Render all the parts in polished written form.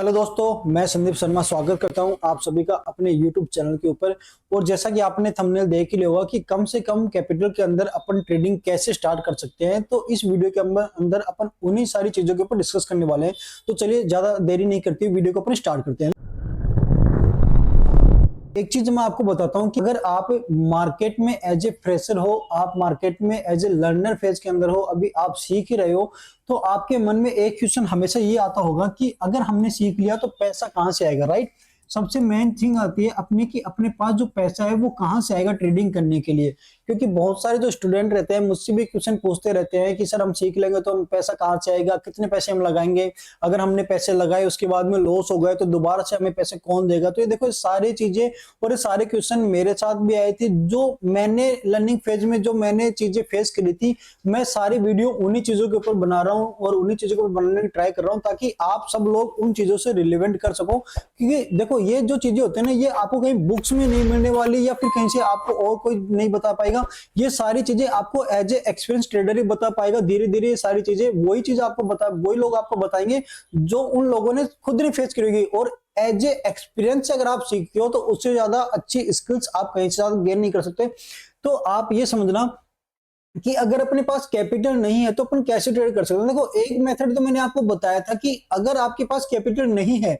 Hello दोस्तों, मैं संदीप शर्मा स्वागत करता हूं आप सभी का अपने YouTube चैनल के ऊपर। और जैसा कि आपने थंबनेल देख ही लिया होगा कि कम से कम कैपिटल के अंदर अपन ट्रेडिंग कैसे स्टार्ट कर सकते हैं, तो इस वीडियो के अंदर अपन उन्हीं सारी चीजों के ऊपर डिस्कस करने वाले हैं। तो चलिए ज्यादा देरी नहीं करते वीडियो को अपन स्टार्ट करते हैं। एक चीज मैं आपको बताता हूं कि अगर आप मार्केट में एज ए फ्रेशर हो, आप मार्केट में एज ए लर्नर फेज के अंदर हो, अभी आप सीख ही रहे हो, तो आपके मन में एक क्वेश्चन हमेशा ये आता होगा कि अगर हमने सीख लिया तो पैसा कहां से आएगा। राइट, सबसे मेन थिंग आती है अपनी कि अपने पास जो पैसा है वो कहां से आएगा ट्रेडिंग करने के लिए। क्योंकि बहुत सारे जो स्टूडेंट रहते हैं मुझसे भी क्वेश्चन पूछते रहते हैं कि सर हम सीख लेंगे तो हम पैसा कहां से आएगा, कितने पैसे हम लगाएंगे, अगर हमने पैसे लगाए उसके बाद में लॉस हो गए तो दोबारा से हमें पैसे कौन देगा। तो ये देखो, ये सारी चीजें और ये सारे क्वेश्चन मेरे साथ भी आए थे। जो मैंने लर्निंग फेज में जो मैंने चीजें फेस करी थी, मैं सारी वीडियो उन्हीं चीजों के ऊपर बना रहा हूँ और उन्हीं चीजों को बनाने की ट्राई कर रहा हूँ ताकि आप सब लोग उन चीजों से रिलेवेंट कर सको। क्योंकि देखो, ये जो चीजें होती है ना, ये आपको कहीं बुक्स में नहीं मिलने वाली या फिर कहीं से आपको और कोई नहीं बता पाएगा। ये सारी चीजें आपको एज ए एक्सपीरियंस ट्रेडर ही बता पाएगा। धीरे धीरे ये सारी चीजें वही लोग आपको बताएंगे जो उन लोगों ने खुद नहीं फेस करेगी। और एज ए एक्सपीरियंस से अगर आप सीखते हो तो उससे ज्यादा अच्छी स्किल्स आप कहीं से ज्यादा गेन नहीं कर सकते। तो आप ये समझना कि अगर अपने पास कैपिटल नहीं है तो अपन कैसे ट्रेड कर सकते हैं। देखो, एक मेथड तो मैंने आपको बताया था कि अगर आपके पास कैपिटल नहीं है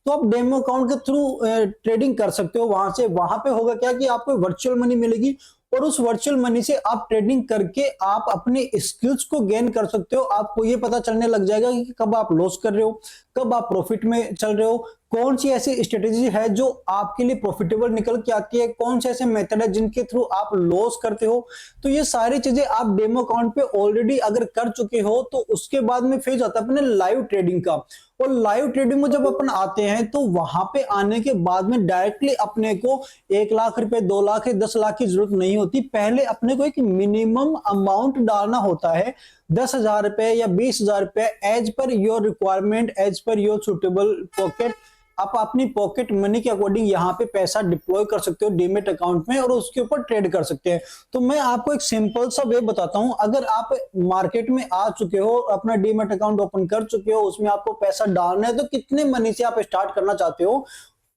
तो आप डेमो अकाउंट के थ्रू ट्रेडिंग कर सकते हो। वहां पे होगा क्या कि आपको वर्चुअल मनी मिलेगी और उस वर्चुअल मनी से आप ट्रेडिंग करके आप अपने स्किल्स को गेन कर सकते हो। आपको ये पता चलने लग जाएगा कि कब आप लॉस कर रहे हो, कब आप प्रॉफिट में चल रहे हो, कौन सी ऐसी स्ट्रेटेजी है जो आपके लिए प्रॉफिटेबल निकल के आती है, कौन से ऐसे मेथड है जिनके थ्रू आप लॉस करते हो। तो ये सारी चीजें आप डेमो अकाउंट पे ऑलरेडी अगर कर चुके हो तो उसके बाद में फेज आता है अपने लाइव ट्रेडिंग का। और लाइव ट्रेडिंग में जब अपन आते हैं तो वहां पे आने के बाद में डायरेक्टली अपने को 1 लाख रुपए, 2 लाख, 10 लाख की जरूरत नहीं होती। पहले अपने को एक मिनिमम अमाउंट डालना होता है, 10,000 रुपए या 20,000 रुपए, as per your requirement, as per your suitable pocket. आप अपनी पॉकेट मनी के अकॉर्डिंग यहाँ पे पैसा डिप्लॉय कर सकते हो डीमेट अकाउंट में और उसके ऊपर ट्रेड कर सकते हैं। तो मैं आपको एक सिंपल सा वे बताता हूं। अगर आप मार्केट में आ चुके हो, अपना डीमेट अकाउंट ओपन कर चुके हो, उसमें आपको पैसा डालना है, तो कितने मनी से आप स्टार्ट करना चाहते हो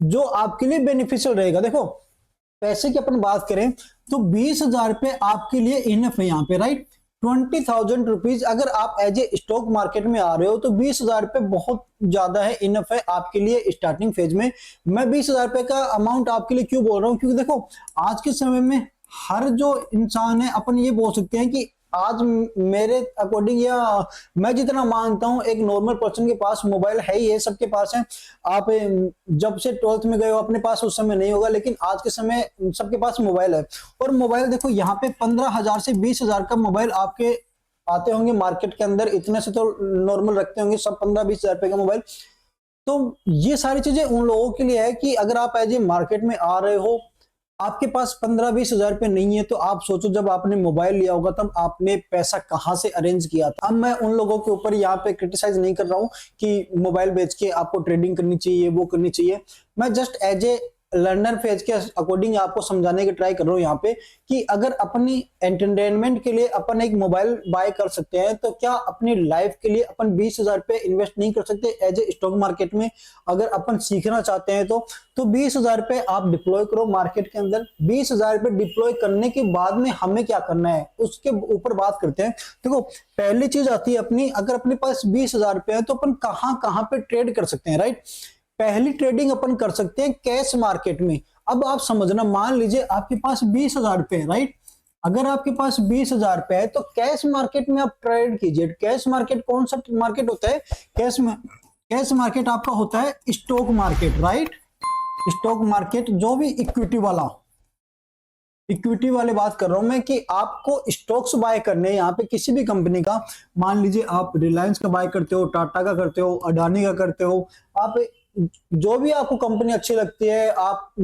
जो आपके लिए बेनिफिशियल रहेगा। देखो, पैसे की अपन बात करें तो 20,000 रुपए आपके लिए इनफ है यहाँ पे। राइट, 20,000 रुपीज अगर आप एज ए स्टॉक मार्केट में आ रहे हो तो 20,000 रुपए बहुत ज्यादा है, इनफ है आपके लिए स्टार्टिंग फेज में। मैं 20,000 रुपए का अमाउंट आपके लिए क्यों बोल रहा हूँ, क्योंकि देखो आज के समय में हर जो इंसान है, अपन ये बोल सकते हैं कि आज मेरे अकॉर्डिंग या मैं जितना मानता हूं एक नॉर्मल पर्सन के पास मोबाइल है ही है, सबके पास है। आप जब से 12th में गए हो अपने पास उस समय नहीं होगा, लेकिन आज के समय सबके पास मोबाइल है। और मोबाइल देखो, यहाँ पे 15,000 से 20,000 का मोबाइल आपके आते होंगे मार्केट के अंदर, इतने से तो नॉर्मल रखते होंगे सब 15-20,000 रुपए का मोबाइल। तो ये सारी चीजें उन लोगों के लिए है कि अगर आप एज ए मार्केट में आ रहे हो, आपके पास 15-20,000 रुपए नहीं है, तो आप सोचो जब आपने मोबाइल लिया होगा तब आपने पैसा कहां से अरेंज किया था। अब मैं उन लोगों के ऊपर यहाँ पे क्रिटिसाइज नहीं कर रहा हूं कि मोबाइल बेच के आपको ट्रेडिंग करनी चाहिए, वो करनी चाहिए। मैं just as a learner phase के अकॉर्डिंग आपको समझाने की ट्राई कर रहा हूँ यहाँ पे कि अगर अपनी एंटरटेनमेंट के लिए अपन एक मोबाइल बाय कर सकते हैं, तो क्या अपनी लाइफ के लिए अपन 20,000 रुपए इन्वेस्ट नहीं कर सकते एज ए स्टॉक मार्केट में। अगर अपन सीखना चाहते हैं तो 20,000 रुपए आप डिप्लॉय करो मार्केट के अंदर। 20,000 रुपए डिप्लॉय करने के बाद में हमें क्या करना है उसके ऊपर बात करते हैं। देखो, पहली चीज आती है अपनी, अगर अपने पास 20,000 रुपए है तो अपन कहां कहां पे ट्रेड कर सकते हैं। राइट, पहली ट्रेडिंग अपन कर सकते हैं कैश मार्केट में। अब आप समझना, मान लीजिए आपके पास 20,000 रुपए है। राइट, अगर आपके पास 20,000 रुपए है तो कैश मार्केट में आप ट्रेड कीजिए। कैश मार्केट कौन सा मार्केट होता है? कैश मार्केट आपका होता है stock market. Right, stock market जो भी इक्विटी वाले बात कर रहा हूं मैं, कि आपको स्टॉक्स बाय करने यहाँ पे किसी भी कंपनी का। मान लीजिए आप रिलायंस का बाय करते हो, टाटा का करते हो, अडानी का करते हो, आप जो भी आपको कंपनी अच्छी लगती है, आप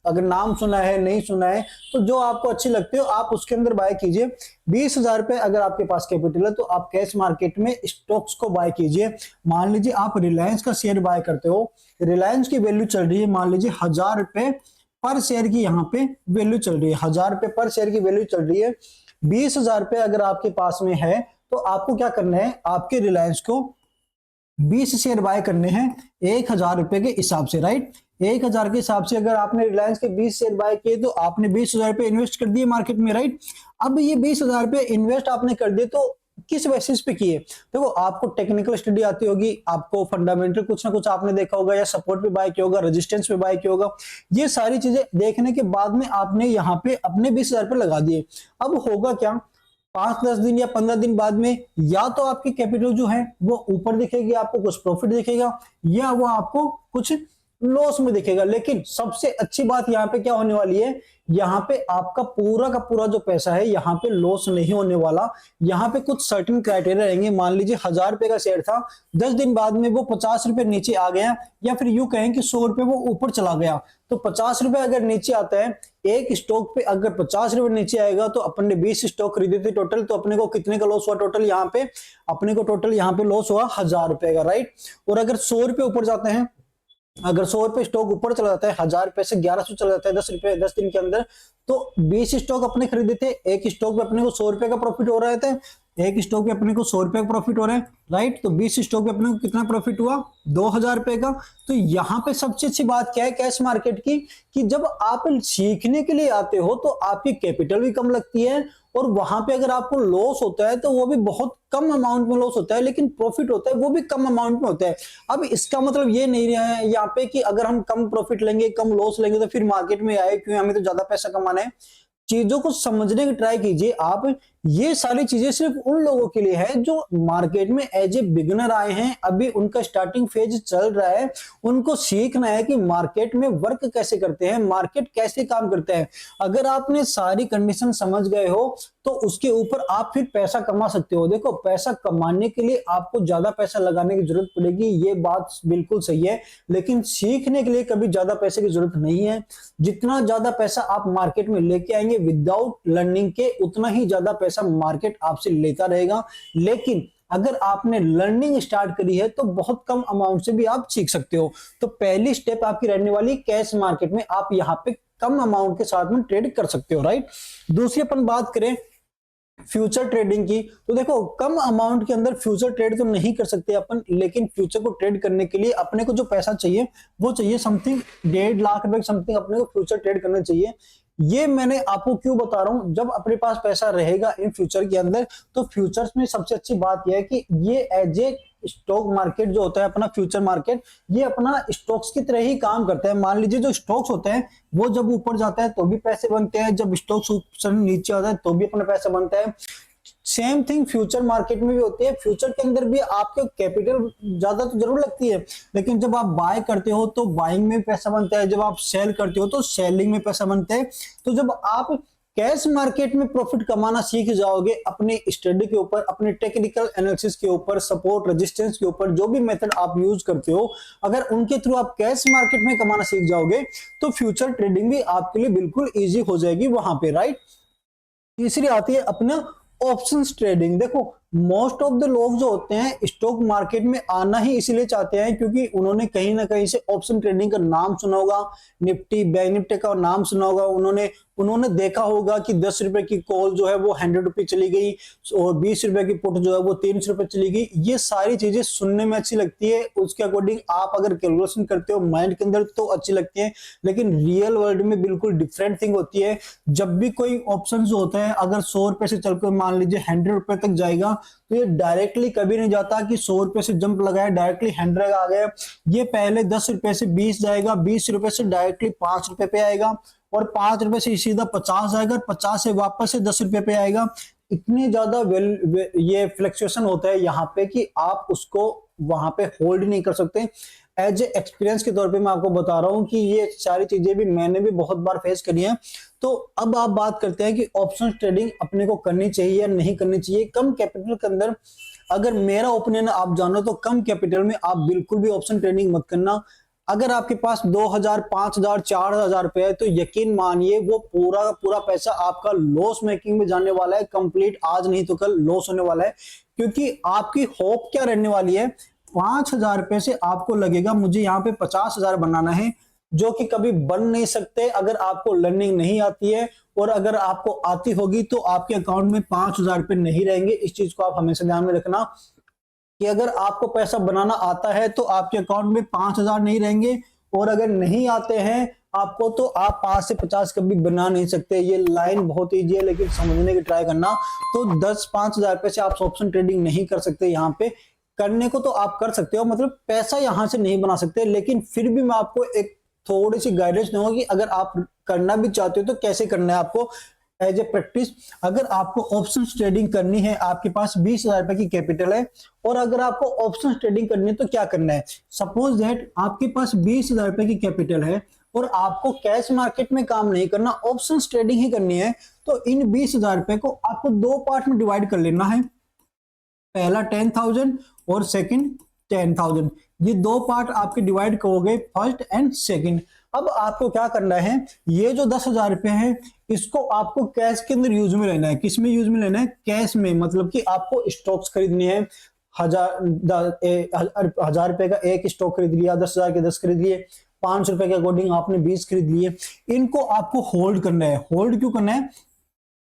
अगर नाम सुना है नहीं सुना है तो जो आपको अच्छी लगती है आप उसके अंदर बाय कीजिए। 20,000 रुपए अगर आपके पास कैपिटल है तो आप कैश मार्केट में स्टॉक्स को बाय कीजिए। मान लीजिए आप रिलायंस का शेयर बाय करते हो, रिलायंस की वैल्यू चल रही है मान लीजिए 1,000 रुपए पर शेयर की, यहाँ पे वैल्यू चल रही है 1,000 रुपए पर शेयर की वैल्यू चल रही है। 20,000 रुपए अगर आपके पास में है तो आपको क्या करना है, आपके रिलायंस को 20 शेयर बाय करने हैं 1,000 रुपए के हिसाब से, राइट। 1,000 के हिसाब से अगर आपने रिलायंस के 20 शेयर बाय किए तो आपने 20,000 रुपए इन्वेस्ट कर दिए मार्केट में, राइट। अब ये 20,000 रुपए इन्वेस्ट आपने कर दिए तो किस बेसिस पे किए? देखो, आपको टेक्निकल स्टडी आती होगी, आपको फंडामेंटल कुछ ना कुछ आपने देखा होगा, या सपोर्ट पे बाय किया होगा, रेजिस्टेंस पे बाय किया होगा। ये सारी चीजें देखने के बाद में आपने यहाँ पे अपने 20,000 रुपए लगा दिए। अब होगा क्या, 5-10 दिन या 15 दिन बाद में या तो आपकी कैपिटल जो है वो ऊपर दिखेगी, आपको कुछ प्रॉफिट दिखेगा, या वो आपको कुछ लॉस में दिखेगा। लेकिन सबसे अच्छी बात यहाँ पे क्या होने वाली है, यहाँ पे आपका पूरा का पूरा जो पैसा है यहाँ पे लॉस नहीं होने वाला। यहाँ पे कुछ सर्टेन क्राइटेरिया रहेंगे। मान लीजिए 1,000 रुपए का शेयर था, 10 दिन बाद में वो 50 रुपए नीचे आ गया, या फिर यूं कहें कि 100 रुपए वो ऊपर चला गया, तो 50 रुपए अगर नीचे आता है एक स्टॉक पे, अगर 50 रुपए नीचे आएगा तो अपन ने 20 स्टॉक खरीदे थे टोटल, तो अपने को कितने का लॉस हुआ टोटल यहाँ पे? अपने को टोटल यहाँ पे लॉस हुआ 1,000 रुपए का, राइट। और अगर 100 रुपए ऊपर जाते हैं, अगर 100 रुपए स्टॉक ऊपर चला जाता है, 1,000 रुपए से 1,100 चला जाता है 10 रुपए 10 दिन के अंदर, तो 20 स्टॉक अपने खरीदे थे, एक स्टॉक पे अपने को 100 रुपए का प्रॉफिट हो रहा था, एक स्टॉक पे अपने को 100 रुपए का प्रॉफिट हो रहा है, राइट। तो 20 स्टॉक पे अपने को कितना प्रॉफिट हुआ? 2,000 रुपए का। तो यहाँ पे सबसे अच्छी बात क्या है कैश मार्केट की, कि जब आप सीखने के लिए आते हो तो आपकी कैपिटल भी कम लगती है, और वहां पे अगर आपको लॉस होता है तो वो भी बहुत कम अमाउंट में लॉस होता है, लेकिन प्रॉफिट होता है वो भी कम अमाउंट में होता है। अब इसका मतलब ये नहीं है यहाँ पे कि अगर हम कम प्रॉफिट लेंगे, कम लॉस लेंगे तो फिर मार्केट में आए क्यों, हमें तो ज्यादा पैसा कमाना है। चीजों को समझने की ट्राई कीजिए आप। ये सारी चीजें सिर्फ उन लोगों के लिए है जो मार्केट में एज ए बिगिनर आए हैं, अभी उनका स्टार्टिंग फेज चल रहा है, उनको सीखना है कि मार्केट में वर्क कैसे करते हैं, मार्केट कैसे काम करता है। अगर आपने सारी कंडीशन समझ गए हो तो उसके ऊपर आप फिर पैसा कमा सकते हो। देखो, पैसा कमाने के लिए आपको ज्यादा पैसा लगाने की जरूरत पड़ेगी, ये बात बिल्कुल सही है, लेकिन सीखने के लिए कभी ज्यादा पैसे की जरूरत नहीं है। जितना ज्यादा पैसा आप मार्केट में लेके आएंगे विदाउट लर्निंग के, उतना ही ज्यादा पैसा मार्केट आपसे लेता रहेगा। लेकिन अगर आपने लर्निंग स्टार्ट करी है तो बहुत कम अमाउंट से भी आप सीख सकते हो। तो पहली स्टेप आपकी रहने वाली कैश मार्केट में, आप यहां पे कम अमाउंट के साथ में ट्रेड कर सकते हो, राइट। दूसरी अपन बात करें फ्यूचर ट्रेडिंग की, तो देखो कम अमाउंट के अंदर फ्यूचर ट्रेड तो नहीं कर सकते अपन, लेकिन फ्यूचर को ट्रेड करने के लिए अपने को जो पैसा चाहिए वो चाहिए समथिंग 1.5 लाख रुपए समथिंग अपने को फ्यूचर ट्रेड करना चाहिए। ये मैंने आपको क्यों बता रहा हूं, जब अपने पास पैसा रहेगा इन फ्यूचर के अंदर तो फ्यूचर्स में सबसे अच्छी बात यह है कि ये एज ए स्टॉक मार्केट जो होता है अपना फ्यूचर मार्केट, ये अपना स्टॉक्स की तरह ही काम करता है। मान लीजिए जो स्टॉक्स होते हैं वो जब ऊपर जाता है तो भी पैसे बनते हैं, जब स्टॉक्स नीचे आता है तो भी अपना पैसा बनता है। सेम थिंग फ्यूचर मार्केट में भी होती है। फ्यूचर के अंदर भी आपके कैपिटल ज्यादा तो जरूर लगती है, लेकिन जब आप बाय करते हो तो बाइंग में पैसा बनता है, जब आप सेल करते हो तो सेलिंग में पैसा बनता है। तो जब आप कैश मार्केट में प्रॉफिट कमाना सीख जाओगे अपने स्टडी के ऊपर, अपने टेक्निकल एनालिसिस के ऊपर, सपोर्ट रेजिस्टेंस के ऊपर, जो भी मेथड आप यूज करते हो, अगर उनके थ्रू आप कैश मार्केट में कमाना सीख जाओगे तो फ्यूचर ट्रेडिंग भी आपके लिए बिल्कुल ईजी हो जाएगी वहां पे, राइट। तीसरी आती है अपना ऑप्शंस ट्रेडिंग। देखो, मोस्ट ऑफ द लोग जो होते हैं स्टॉक मार्केट में आना ही इसलिए चाहते हैं क्योंकि उन्होंने कहीं ना कहीं से ऑप्शन ट्रेडिंग का नाम सुना होगा, निफ्टी बैंक निफ्टी का नाम सुना होगा, उन्होंने देखा होगा कि 10 रुपए की कॉल जो है वो 100 रुपए चली गई, और 20 रुपए की पुट जो है वो 300 रुपए चली गई। ये सारी चीजें सुनने में अच्छी लगती है, उसके अकॉर्डिंग आप अगर कैलकुलेशन करते हो माइंड के अंदर तो अच्छी लगती है, लेकिन रियल वर्ल्ड में बिल्कुल डिफरेंट थिंग होती है। जब भी कोई ऑप्शन जो होता है अगर 100 रुपए से चलकर मान लीजिए 100 रुपए तक जाएगा, तो ये डायरेक्टली कभी नहीं जाता कि 100 रुपए से जंप लगाया डायरेक्टली 100 आ गया। ये पहले 10 रुपए से 20 जाएगा, 20 रुपए से डायरेक्टली 5 रुपए पे आएगा, और 5 रुपए से सीधा 50 आएगा, 50 से वापस से 10 रुपए पे आएगा। इतनी ज्यादा ये फ्लक्चुएशन होता है यहाँ पे कि आप उसको वहां पे होल्ड नहीं कर सकते। एज ए एक्सपीरियंस के तौर पे मैं आपको बता रहा हूँ कि ये सारी चीजें भी मैंने भी बहुत बार फेस करी हैं। तो अब आप बात करते हैं कि ऑप्शन ट्रेडिंग अपने को करनी चाहिए या नहीं करनी चाहिए कम कैपिटल के अंदर। अगर मेरा ओपिनियन आप जानो तो कम कैपिटल में आप बिल्कुल भी ऑप्शन ट्रेडिंग मत करना। अगर आपके पास 2,000 5,000 4,000 रुपए है तो यकीन मानिए वो पूरा पूरा पैसा आपका लॉस मेकिंग में जाने वाला है, कंप्लीट आज नहीं तो कल लॉस होने वाला है। क्योंकि आपकी होप क्या रहने वाली है, 5,000 रुपए से आपको लगेगा मुझे यहाँ पे 50,000 बनाना है, जो कि कभी बन नहीं सकते अगर आपको लर्निंग नहीं आती है। और अगर आपको आती होगी तो आपके अकाउंट में 5,000 रुपए नहीं रहेंगे। इस चीज को आप हमेशा ध्यान में रखना। कि अगर आपको पैसा बनाना आता है तो आपके अकाउंट में 5,000 नहीं रहेंगे, और अगर नहीं आते हैं आपको तो आप 5 से 50 कभी बना नहीं सकते। ये लाइन बहुत ईजी है लेकिन समझने की ट्राई करना। तो 10-5,000 रुपए से आप ऑप्शन ट्रेडिंग नहीं कर सकते। यहाँ पे करने को तो आप कर सकते हो, मतलब पैसा यहां से नहीं बना सकते, लेकिन फिर भी मैं आपको एक थोड़ी सी गाइडेंस दूंगा कि अगर आप करना भी चाहते हो तो कैसे करना है आपको एज ए प्रैक्टिस। अगर आपको ऑप्शन ट्रेडिंग करनी है, आपके पास 20,000 रुपए की कैपिटल है, और अगर आपको ऑप्शन ट्रेडिंग करनी है तो क्या करना है। सपोज दैट आपके पास 20,000 रुपए की कैपिटल है और आपको कैश मार्केट में काम नहीं करना, ऑप्शन ट्रेडिंग ही करनी है, तो इन 20,000 रुपए को आपको दो पार्ट में डिवाइड कर लेना है। पहला 10,000 और सेकंड 10,000। ये दो पार्ट आपके डिवाइड करोगे, फर्स्ट एंड सेकंड। अब आपको क्या करना है, ये जो 10,000 रुपए है इसको आपको कैश के अंदर यूज में लेना है। किस में यूज में लेना है, कैश में। मतलब कि आपको स्टॉक्स खरीदने हैं, 1,000 रुपए का एक स्टॉक खरीद लिया, 10,000 के 10 खरीद लिए, 500 रुपए के अकॉर्डिंग आपने 20 खरीद लिए। इनको आपको होल्ड करना है। होल्ड क्यों करना है,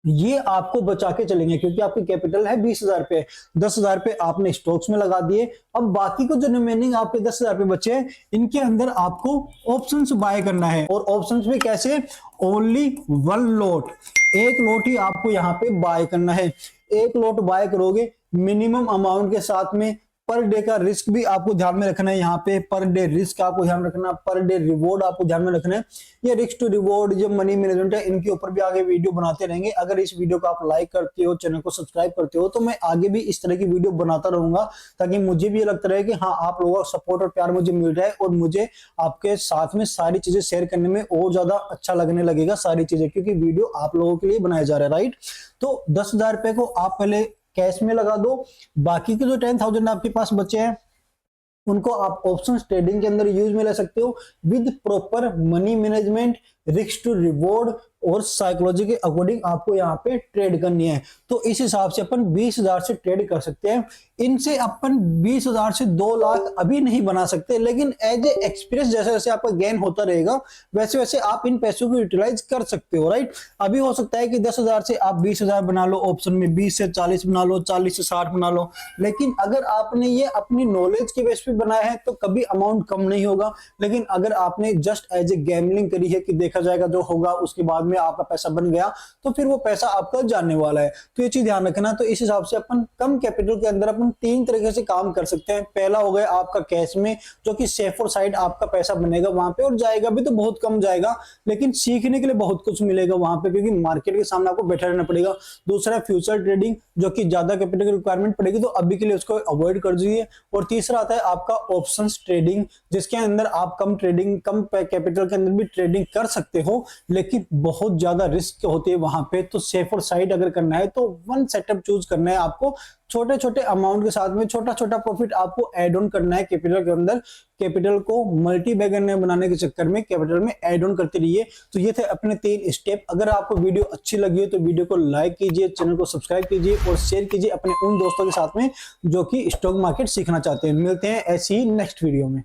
ये आपको बचा के चलेंगे क्योंकि आपकी कैपिटल है 20,000 रुपए, 10,000 रुपए आपने स्टॉक्स में लगा दिए। अब बाकी को जो रिमेनिंग आपके 10,000 रुपए बचे हैं, इनके अंदर आपको ऑप्शंस बाय करना है। और ऑप्शंस में कैसे, ओनली 1 लॉट, एक लॉट ही आपको यहाँ पे बाय करना है। एक लॉट बाय करोगे मिनिमम अमाउंट के साथ में। पर डे का रिस्क भी आपको ध्यान में रखना है। यहाँ पे पर डे रिस्क आपको ध्यान में रखना, पर डे रिवॉर्ड आपको ध्यान में रखना है। ये रिस्क टू रिवॉर्ड, जो मनी मैनेजमेंट है, इनके ऊपर भी आगे वीडियो बनाते रहेंगे। अगर इस वीडियो को आप लाइक करते हो, चैनल को सब्सक्राइब करते हो, तो मैं आगे भी इस तरह की वीडियो बनाता रहूंगा, ताकि मुझे भी ये लगता रहे कि हाँ, आप लोगों का सपोर्ट और प्यार मुझे मिल रहा है और मुझे आपके साथ में सारी चीजें शेयर करने में और ज्यादा अच्छा लगने लगेगा सारी चीजें, क्योंकि वीडियो आप लोगों के लिए बनाया जा रहा है, राइट। तो 10,000 रुपए को आप पहले कैश में लगा दो, बाकी के जो 10,000 आपके पास बचे हैं उनको आप ऑप्शंस ट्रेडिंग के अंदर यूज में ले सकते हो, with proper money management, risk to reward और साइकोलॉजी के अकॉर्डिंग आपको यहाँ पे ट्रेड करनी है। तो इस हिसाब से अपन 20,000 से ट्रेड कर सकते हैं। इनसे अपन 20,000 से 2 लाख अभी नहीं बना सकते, लेकिन एज ए एक्सपीरियंस जैसे जैसे आपका गेन होता रहेगा वैसे वैसे आप इन पैसों को यूटिलाइज कर सकते हो, राइट। अभी हो सकता है कि 10,000 से आप 20,000 बना लो, ऑप्शन में 20 से 40 बना लो, 40 से 60 बना लो, लेकिन अगर आपने ये अपनी नॉलेज के बेस पे बनाया है तो कभी अमाउंट कम नहीं होगा। लेकिन अगर आपने जस्ट एज ए गैम्बलिंग करी है कि देखा जाएगा जो होगा, उसके बाद में आपका पैसा बन गया, तो फिर वो पैसा आपका जाने वाला है। तो ये चीज ध्यान रखना। तो इस हिसाब से अपन कम कैपिटल के अंदर अपन 3 तरीके से काम कर सकते हैं। पहला हो गया आपका कैश में, जो कि सेफर साइड आपका पैसा बनेगा वहां पे, और जाएगा भी तो बहुत कम जाएगा, लेकिन सीखने के लिए बहुत कुछ मिलेगा वहां पे, क्योंकि मार्केट के सामने आपको बैठा रहना पड़ेगा। दूसरा फ्यूचर ट्रेडिंग, जो कि ज्यादा कैपिटल की रिक्वायरमेंट पड़ेगी, तो अभी के लिए उसको अवॉइड कर दीजिए। और तीसरा आता है आपका ऑप्शंस ट्रेडिंग, जिसके अंदर आप कम कैपिटल के अंदर भी ट्रेडिंग कर सकते हो, लेकिन बहुत ज्यादा रिस्क होती है वहां पे। तो सेफर साइड अगर करना है तो वन सेटअप चूज करना है आपको, छोटे छोटे अमाउंट के साथ में छोटा छोटा प्रॉफिट आपको ऐड ऑन करना है कैपिटल के अंदर। कैपिटल को मल्टी बैगर बनाने के चक्कर में कैपिटल में ऐड ऑन करते रहिए। तो ये थे अपने 3 स्टेप। अगर आपको वीडियो अच्छी लगी हो तो वीडियो को लाइक कीजिए, चैनल को सब्सक्राइब कीजिए और शेयर कीजिए अपने उन दोस्तों के साथ में जो कि स्टॉक मार्केट सीखना चाहते हैं। मिलते हैं ऐसी ही नेक्स्ट वीडियो में।